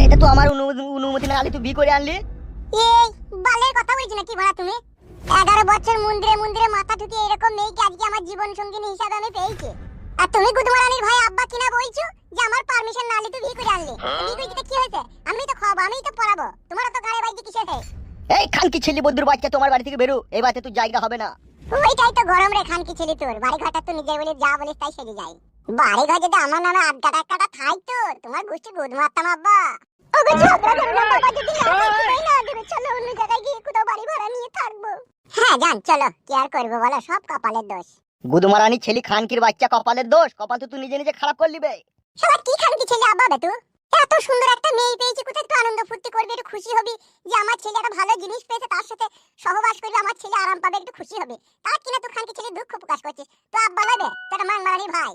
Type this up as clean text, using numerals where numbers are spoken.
এটা তো আমার অনুমতি না আনলি তুই বিয়ে করে আনলি। এই বালের কথা বলছো নাকি ভাড়া তুমি? 11 বছর মন্দিরে মন্দিরে মাথা ঠুকে এরকম মেয়েকে আজকে আমার জীবন সঙ্গিনী হিসাবে আমি পেয়েছি। আর তুমি গুদমারানির ভাই আব্বা কিনা বলছো যে আমার পারমিশন না নিলে তুই বিয়ে করে আনলি। বিয়ে করে কি হয়েছে? আমি তো খাওয়াবো, আমি তো পড়াবো, তোমার তো গাড়ি বাইকে কিসের হে? এই খানকি ছেলে বন্ধুর বাচ্চা, তোমার বাড়ি থেকে বেরো, এই বাড়িতে তুই জায়গা হবে না। ওইটাই তো গরম রে খানকি ছেলে তোর। বাড়ি ঘরটা তো নিজের বলে যা বলিস তাই সেজে যায়। বাড়ি ঘর যদি আমার নামে আড্ডা টাক্কাটা থাকতো তোমার গোষ্ঠী গুদ মারতাম আব্বা। ওগো ঝগড়া করো না বাবা, যদি না দেবে না দেবে চলো অন্য জায়গায় গিয়ে কোথাও বাড়ি ভাড়া নিয়ে থাকবো। হ্যাঁ জান চলো, কি আর করবো বলো, সব কপালের দোষ। গুদমারানি ছেলে খানকির বাচ্চা, কপালের দোষ, কপাল তো তুই নিজে নিজে খারাপ করলি বে। শালা কি খানকি ছেলে আব্বা বে তুই? এত সুন্দর একটা মেয়ে পেয়েছি, কোথায় একটু আনন্দ ফুর্তি করবি, একটু খুশি হবি যে আমার ছেলে একটা ভালো জিনিস পেয়েছে, তার সাথে সহবাস করলে আমার ছেলে আরাম পাবে, একটু খুশি হবে। তার কিনা তুই খানকি ছেলে দুঃখ প্রকাশ করছিস। তো আব্বা লাগবে তোর মান মারানি ভাই।